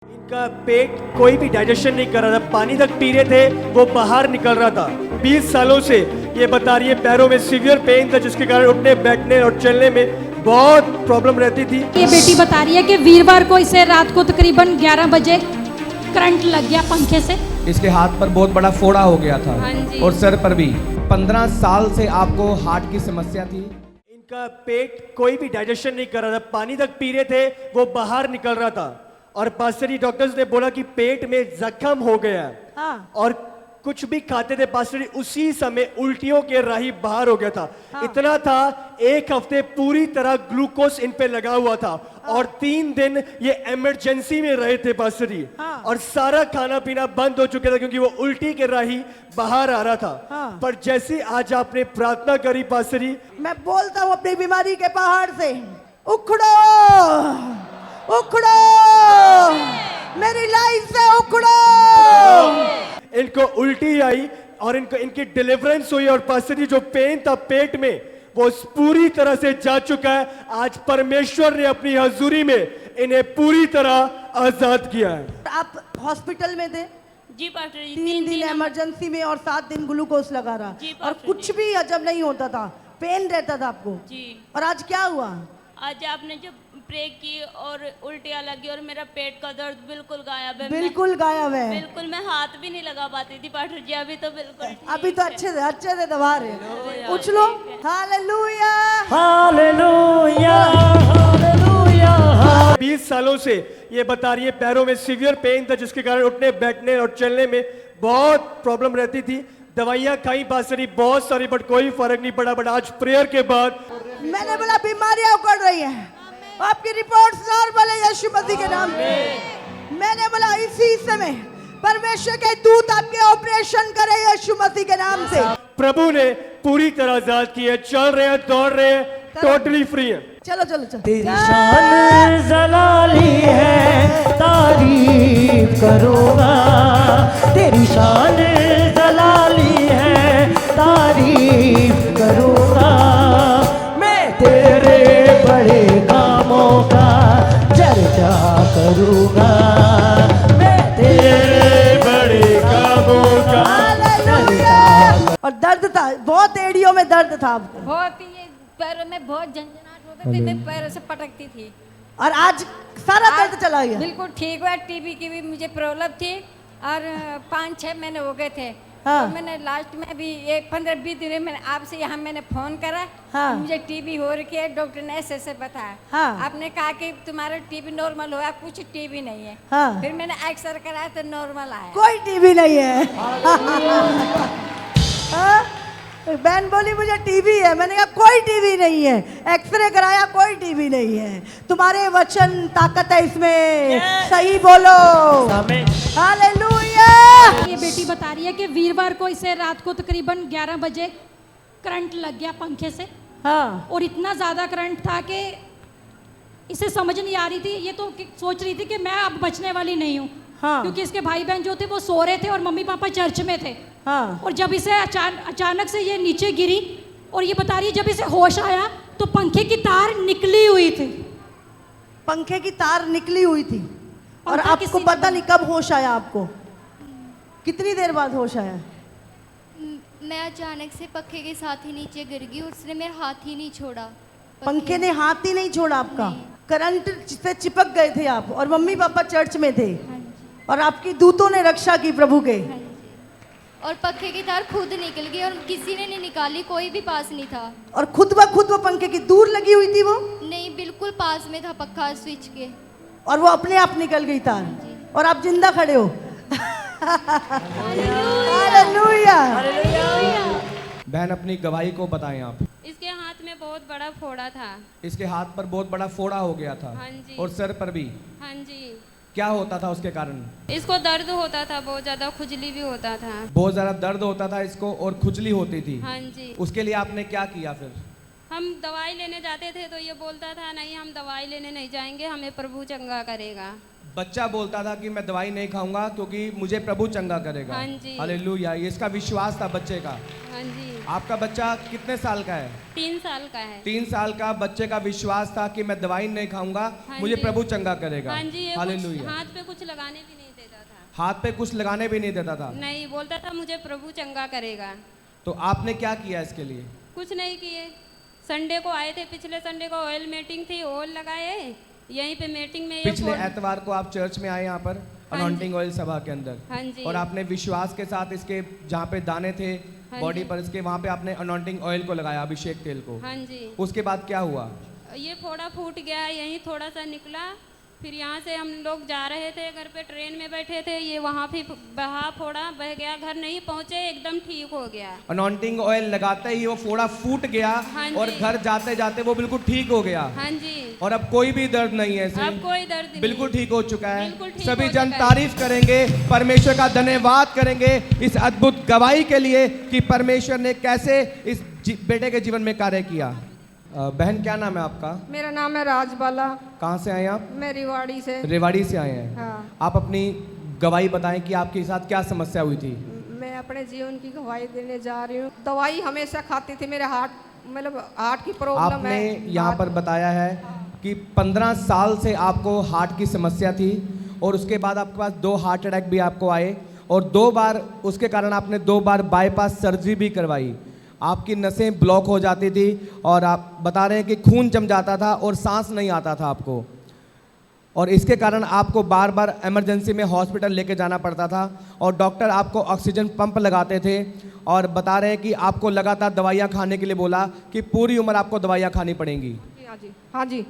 इनका पेट कोई भी डाइजेशन नहीं कर रहा था, पानी तक पी रहे थे वो बाहर निकल रहा था। 20 सालों से ये बता रही है पैरों में सीवियर पेन था, जिसके कारण उठने बैठने और चलने में बहुत प्रॉब्लम रहती थी। ये बेटी बता रही है कि वीरवार को इसे रात को तकरीबन 11 बजे करंट लग गया पंखे से। इसके हाथ पर बहुत बड़ा फोड़ा हो गया था और सर पर भी। 15 साल से आपको हार्ट की समस्या थी। इनका पेट कोई भी डाइजेशन नहीं कर रहा था, पानी तक पी रहे थे वो बाहर निकल रहा था। और पास्टर जी डॉक्टर्स ने बोला कि पेट में जख्म हो गया है। हाँ। और कुछ भी खाते थे पास्टर जी, उसी समय उल्टियों के राही बाहर हो गया था। हाँ। इतना था, एक हफ्ते पूरी तरह ग्लूकोज इन पे लगा हुआ था। हाँ। और 3 दिन ये इमरजेंसी में रहे थे पास्टर जी। हाँ। और सारा खाना पीना बंद हो चुका था क्योंकि वो उल्टी के राही बाहर आ रहा था। हाँ। पर जैसे आज आपने प्रार्थना करी पास्टर जी, मैं बोलता हूँ अपनी बीमारी के पहाड़ से उखड़ो, उखड़ो, मेरी लाइफ से उखड़ो। इनको उल्टी आई और इनको इनकी डिलीवरेंस हुई। और पास्टर जी जो पेन था पेट में वो पूरी तरह से जा चुका है। आज परमेश्वर ने अपनी हजूरी में इन्हें पूरी तरह आजाद किया है। आप हॉस्पिटल में थे जी पास्टर जी, 3 दिन इमरजेंसी में और 7 दिन ग्लूकोज लगा रहा जी, और पास्टर कुछ भी हजम नहीं होता था, पेन रहता था आपको। जी। और आज क्या हुआ? आज आपने जब प्रे की और उल्टियाँ लगी और मेरा पेट का दर्द बिल्कुल गायब है। बिल्कुल गायब है। बिल्कुल मैं हाथ भी नहीं लगा पाती थी पास्टर जी, अभी तो बिल्कुल ठीक अभी तो है। अच्छे से दबा रहे। उछलो, हालेलुया। Hallelujah, hallelujah. 20 सालों से ये बता रही है पैरों में सीवियर पेन था, जिसके कारण उठने बैठने और चलने में बहुत प्रॉब्लम रहती थी। दवाइयां खाई पास्टर जी बहुत सारी, बट कोई फर्क नहीं पड़ा। बट आज प्रेयर के बाद मैंने बोला बीमारियां उखड़ रही हैं, आपकी रिपोर्ट्स नॉर्मल है यीशु मसीह के नाम में। मैंने बोला इसी समय परमेश्वर के दूत आपके ऑपरेशन करे यीशु मसीह के नाम से। प्रभु ने पूरी तरह आजाद की है, चल रहे हैं, दौड़ रहे हैं, टोटली फ्री है। चलो चलो चलो। तेरी शान जलाली है, तारीफ करूँगा। तेरी शान जलाली है, तारीफ करूँगा। मैं तेरे बड़े कामों का चर्चा करूँगा। मैं तेरे बड़े कामों का चर्चा। और दर्द था, बहुत एड़ियों में दर्द था आपको। बहुत ही ये पैरों में बहुत झंझनाहट होती थी, मैं पैरों से पटकती थी। और आज सारा दर्द चला गया। बिल्कुल ठीक हुआ। टीबी की भी मुझे प्रॉब्लम थी और 5-6 महीने हो गए थे। हाँ। तो मैंने लास्ट में भी ये 15-20 दिन में मैंने आपसे यहाँ मैंने फोन करा। हाँ। मुझे टीबी हो रखी है, डॉक्टर ने ऐसे बताया। हाँ। आपने कहा कि तुम्हारा टीबी नॉर्मल हुआ, कुछ टीबी नहीं है। हाँ। फिर मैंने एक्सरे कराया तो नॉर्मल आया। कोई टीवी नहीं है। हाँ? बहन बोली मुझे टीवी है, मैंने कहा कोई टीवी नहीं है। एक्सरे कराया, कोई टीवी नहीं है। तुम्हारे वचन ताकत है इसमें, सही बोलो। हालेलुया। ये बेटी बता रही है कि वीरवार को इसे रात को तकरीबन 11 बजे करंट लग गया पंखे से। हाँ। और इतना ज़्यादा करंट था कि इसे समझ नहीं आ रही थी। ये तो सोच रही थी कि मैं अब बचने वाली नहीं हूँ। हाँ। क्योंकि इसके भाई बहन जो थे वो सो रहे थे और मम्मी पापा चर्च में थे। हाँ। और जब इसे अचानक से ये नीचे गिरी और ये बता रही है जब इसे होश आया तो पंखे की तार निकली हुई थी। पंखे की तार निकली हुई थी। और पंखा आपको किसी ने पता नहीं कब होश आया आपको? कितनी देर बाद होश आया? मैं अचानक से पंखे के साथ ही नीचे गिर गई, उसने मेरा हाथ ही नहीं छोड़ा। पंखे ने हाथ ही नहीं छोड़ा आपका? नहीं। करंट से चिपक गए थे आप और मम्मी पापा चर्च में थे। हाँ जी, और आपकी दूतों ने रक्षा की प्रभु के। हाँ जी। और पंखे की तार खुद निकल गई और किसी ने नहीं निकाली, कोई भी पास नहीं था। और खुद ब खुद वो पंखे की दूर लगी हुई थी वो, नहीं, बिल्कुल पास में था पंखा स्विच के। और वो अपने आप निकल गई तार और आप जिंदा खड़े हो। हालेलुया। बहन अपनी गवाही को बताएं आप। इसके हाथ में बहुत बड़ा फोड़ा था। इसके हाथ पर बहुत बड़ा फोड़ा हो गया था हाँ जी। और सर पर भी। हाँ जी। क्या होता था उसके कारण? इसको दर्द होता था, बहुत ज़्यादा खुजली भी होता था। बहुत ज़्यादा दर्द होता था इसको और खुजली होती थी। हाँ जी। उसके लिए आपने क्या किया फिर? हम दवाई लेने जाते थे तो ये बोलता था नहीं, हम दवाई लेने नहीं जाएंगे, हमें प्रभु चंगा करेगा। बच्चा बोलता था कि मैं दवाई नहीं खाऊंगा क्योंकि मुझे प्रभु चंगा करेगा। हाँ जी। हालेलुया, ये इसका विश्वास था बच्चे का। हाँ जी। आपका बच्चा कितने साल का है? 3 साल का है। 3 साल का बच्चे का विश्वास था कि मैं दवाई नहीं खाऊंगा, हाँ मुझे जी। प्रभु चंगा करेगा। हाँ जी, ये कुछ हालेलुया। हाथ पे कुछ लगाने भी नहीं देता था। हाथ पे कुछ लगाने भी नहीं देता था। नहीं, बोलता था मुझे प्रभु चंगा करेगा। तो आपने क्या किया इसके लिए? कुछ नहीं किए। संडे को आए थे, पिछले संडे को ऑयल मीटिंग थी, ऑयल लगाए यहीं पे मीटिंग में। ये पिछले एतवार को आप चर्च में आए यहाँ पर हाँ जी। अनॉइंटिंग ऑयल सभा के अंदर, हाँ जी। और आपने विश्वास के साथ इसके जहाँ पे दाने थे हाँ बॉडी जी। पर इसके, वहाँ पे आपने अनॉइंटिंग ऑयल को लगाया, अभिषेक तेल को। हाँ जी। उसके बाद क्या हुआ? ये फोड़ा फूट गया, यहीं थोड़ा सा निकला। फिर यहाँ से हम लोग जा रहे थे, घर पे ट्रेन में बैठे थे, ये वहाँ भी बहा फोड़ा बह गया, घर नहीं पहुँचे, एकदम ठीक हो गया। अनॉइंटिंग ऑयल लगाते ही वो फोड़ा फूट गया हाँ और जी। घर जाते जाते वो बिल्कुल ठीक हो गया। हाँ जी। और अब कोई भी दर्द नहीं है इसे, अब कोई दर्द नहीं। बिल्कुल ठीक हो चुका है। बिल्कुल ठीक सभी हो जन चुका है। तारीफ करेंगे, परमेश्वर का धन्यवाद करेंगे इस अद्भुत गवाही के लिए कि परमेश्वर ने कैसे इस बेटे के जीवन में कार्य किया। बहन, क्या नाम है आपका? मेरा नाम है राजबाला। कहाँ से आए आप? मैं रिवाड़ी से। रेवाड़ी से आए हैं। हाँ। आप अपनी गवाही बताएं कि आपके साथ क्या समस्या हुई थी। मैं अपने जीवन की गवाही देने जा रही हूँ। दवाई हमेशा खाती थी, मेरे हार्ट मतलब हार्ट की प्रॉब्लम आपने है। यहाँ पर बताया है कि 15 साल से आपको हार्ट की समस्या थी और उसके बाद आपके पास 2 हार्ट अटैक भी आपको आए और 2 बार उसके कारण आपने 2 बार बाईपास सर्जरी भी करवाई। आपकी नसें ब्लॉक हो जाती थी और आप बता रहे हैं कि खून जम जाता था और सांस नहीं आता था आपको, और इसके कारण आपको बार बार इमरजेंसी में हॉस्पिटल लेके जाना पड़ता था और डॉक्टर आपको ऑक्सीजन पंप लगाते थे और बता रहे हैं कि आपको लगातार दवाइयाँ खाने के लिए बोला कि पूरी उम्र आपको दवाइयाँ खानी पड़ेंगी। हाँ जी, हाँ जी,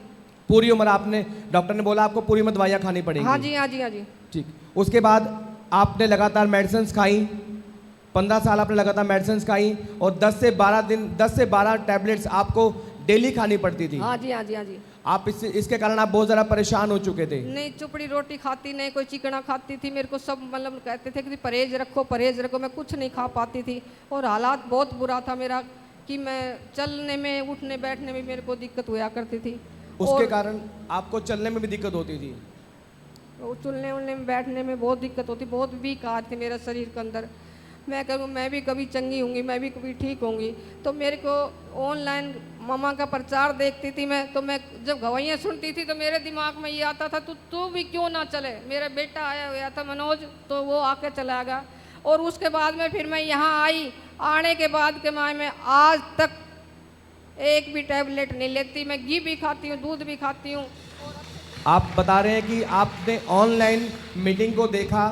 पूरी उम्र आपने, डॉक्टर ने बोला आपको पूरी उम्र दवाइयाँ खानी पड़ेंगी। हाँ जी, हाँ जी, हाँ जी। ठीक। उसके बाद आपने लगातार मेडिसिन खाई, 15 साल आपने लगातार मेडिसिन खाई और 10 से 12 टैबलेट्स आपको डेली खानी पड़ती थी। हाँ जी, हाँ जी, हाँ जी। आप इसके कारण आप बहुत ज़्यादा परेशान हो चुके थे। नहीं, चुपड़ी रोटी खाती नहीं, कोई चिकना खाती थी। मेरे को सब मतलब कहते थे कि परहेज रखो, परहेज रखो। मैं कुछ नहीं खा पाती थी और हालात बहुत बुरा था मेरा कि मैं चलने में, उठने बैठने में मेरे को दिक्कत हुआ करती थी। उसके कारण आपको चलने में भी दिक्कत होती थी। चलने उलने में, बैठने में बहुत दिक्कत होती, बहुत वीक आज थे मेरा शरीर के अंदर। मैं कहूँ मैं भी कभी चंगी होंगी, मैं भी कभी ठीक होंगी। तो मेरे को ऑनलाइन मामा का प्रचार देखती थी मैं, तो मैं जब गवाहियाँ सुनती थी तो मेरे दिमाग में ये आता था तू भी क्यों ना चले। मेरा बेटा आया हुआ था मनोज, तो वो आके चला गया। और उसके बाद में फिर मैं यहाँ आई, आने के बाद के मैं आज तक एक भी टैबलेट नहीं लेती। मैं घी भी खाती हूँ, दूध भी खाती हूँ। आप बता रहे हैं कि आपने ऑनलाइन मीटिंग को देखा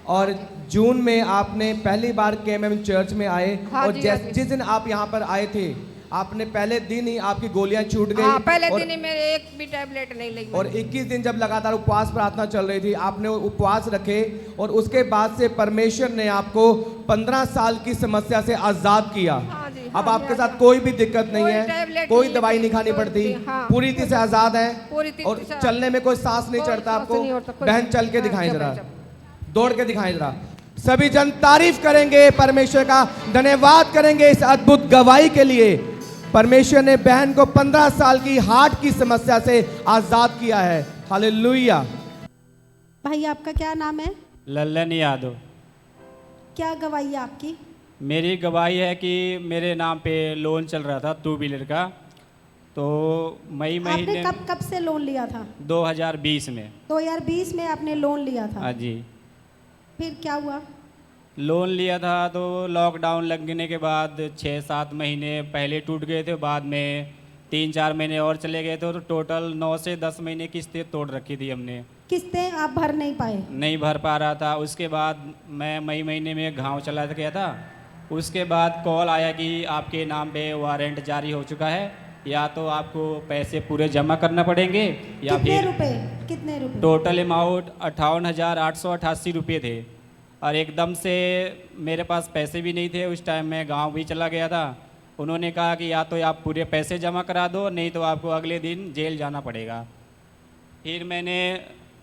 और जून में आपने पहली बार KMM चर्च में आए। हाँ और जी, हाँ जी। जिस दिन आप यहाँ पर आए थे, आपने पहले दिन ही आपकी गोलियां छूट गई। हाँ, पहले और, दिन ही मेरे एक भी टैबलेट नहीं लगी। और 21 दिन जब लगातार उपवास प्रार्थना चल रही थी, आपने उपवास रखे और उसके बाद से परमेश्वर ने आपको 15 साल की समस्या से आजाद किया। हाँ जी, अब हाँ आपके जी, साथ हाँ कोई भी दिक्कत नहीं कोई है, टैबलेट कोई नहीं दवाई लेती, नहीं खानी कोई पड़ती, हाँ, पूरी रीति से आजाद है पूरी रीति और से चलने में कोई सांस नहीं कोई चढ़ता सांस आपको। नहीं होता, कोई- बहन चल के हाँ, दिखाएं जब- जरा, जब। दौड़ के दिखाएं जरा। सभी जन तारीफ करेंगे, परमेश्वर का धन्यवाद करेंगे इस अद्भुत गवाही के लिए। परमेश्वर ने बहन को 15 साल की हार्ट की समस्या से आजाद किया है। हालेलुया। भाई आपका क्या नाम है? लल्लन यादव। क्या गवाही है आपकी? मेरी गवाही है कि मेरे नाम पे लोन चल रहा था 2 व्हीलर का, तो मई आपने महीने कब से लोन लिया था? 2020 में। 2020 में आपने लोन लिया था? हाँ जी। फिर क्या हुआ? लोन लिया था तो लॉकडाउन लगने के बाद 6-7 महीने पहले टूट गए थे, बाद में 3-4 महीने और चले गए थे, तो टोटल 9 से 10 महीने किस्तें तोड़ रखी थी हमने। किस्तें आप भर नहीं पाए? नहीं भर पा रहा था। उसके बाद मैं मई महीने में गांव चला गया था। उसके बाद कॉल आया कि आपके नाम पे वारंट जारी हो चुका है, या तो आपको पैसे पूरे जमा करना पड़ेंगे या कितने फिर रुपए? कितने रुपए? टोटल अमाउंट 58,888 रुपये थे। और एकदम से मेरे पास पैसे भी नहीं थे, उस टाइम मैं गांव भी चला गया था। उन्होंने कहा कि या तो आप पूरे पैसे जमा करा दो, नहीं तो आपको अगले दिन जेल जाना पड़ेगा। फिर मैंने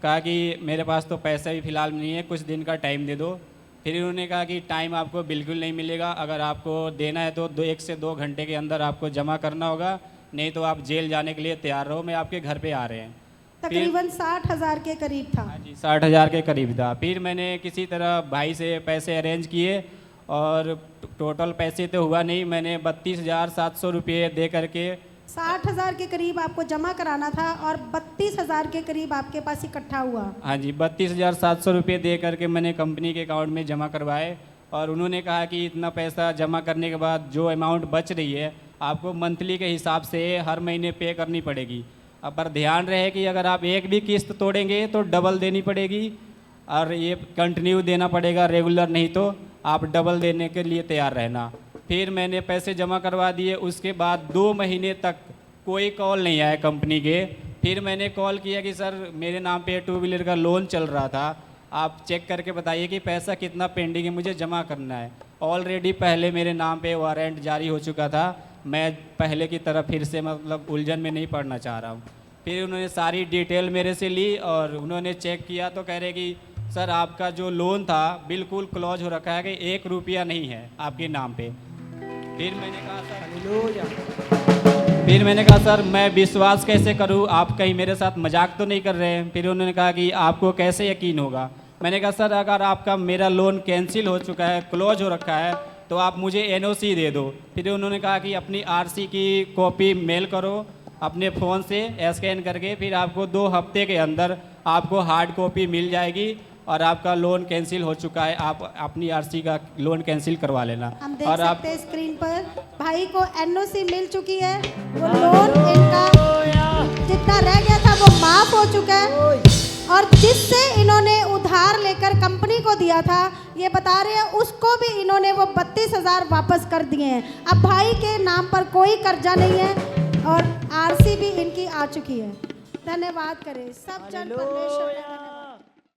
कहा कि मेरे पास तो पैसा भी फ़िलहाल नहीं है, कुछ दिन का टाइम दे दो। फिर उन्होंने कहा कि टाइम आपको बिल्कुल नहीं मिलेगा, अगर आपको देना है तो 1 से 2 घंटे के अंदर आपको जमा करना होगा, नहीं तो आप जेल जाने के लिए तैयार रहो, मैं आपके घर पे आ रहे हैं। तकरीबन 60,000 के करीब था। हाँ जी, 60,000 के करीब था। फिर मैंने किसी तरह भाई से पैसे अरेंज किए और टोटल पैसे तो हुआ नहीं, मैंने 32,700 रुपये दे करके 60,000 के करीब आपको जमा कराना था और 32,000 के करीब आपके पास इकट्ठा हुआ। हाँ जी, 32,700 रुपये दे करके मैंने कंपनी के अकाउंट में जमा करवाए और उन्होंने कहा कि इतना पैसा जमा करने के बाद जो अमाउंट बच रही है आपको मंथली के हिसाब से हर महीने पे करनी पड़ेगी। अब पर ध्यान रहे कि अगर आप एक भी किस्त तोड़ेंगे तो डबल देनी पड़ेगी और ये कंटिन्यू देना पड़ेगा रेगुलर, नहीं तो आप डबल देने के लिए तैयार रहना। फिर मैंने पैसे जमा करवा दिए। उसके बाद 2 महीने तक कोई कॉल नहीं आया कंपनी के। फिर मैंने कॉल किया कि सर मेरे नाम पे 2 व्हीलर का लोन चल रहा था, आप चेक करके बताइए कि पैसा कितना पेंडिंग है, मुझे जमा करना है। ऑलरेडी पहले मेरे नाम पे वारंट जारी हो चुका था, मैं पहले की तरह फिर से मतलब उलझन में नहीं पड़ना चाह रहा हूँ। फिर उन्होंने सारी डिटेल मेरे से ली और उन्होंने चेक किया तो कह रहे कि सर आपका जो लोन था बिल्कुल क्लोज हो रखा है कि 1 रुपया नहीं है आपके नाम पे। फिर मैंने कहा सर मैं विश्वास कैसे करूं, आप कहीं मेरे साथ मजाक तो नहीं कर रहे हैं। फिर उन्होंने कहा कि आपको कैसे यकीन होगा। मैंने कहा सर अगर आपका मेरा लोन कैंसिल हो चुका है, क्लोज हो रखा है, तो आप मुझे NOC दे दो। फिर उन्होंने कहा कि अपनी RC की कॉपी मेल करो अपने फ़ोन से स्कैन करके, फिर आपको 2 हफ्ते के अंदर आपको हार्ड कॉपी मिल जाएगी और आपका लोन कैंसिल हो चुका है, आप अपनी RC का लोन कैंसिल करवा लेना। हम देख और सकते हैं स्क्रीन पर भाई को NOC मिल चुकी है, वो लोन इनका जितना रह गया था वो माफ हो चुका है और जिससे इन्होंने उधार लेकर कंपनी को दिया था ये बता रहे हैं उसको भी इन्होंने वो 32,000 वापस कर दिए हैं। अब भाई के नाम पर कोई कर्जा नहीं है और RC भी इनकी आ चुकी है। धन्यवाद करें सब जन परमेश्वर का।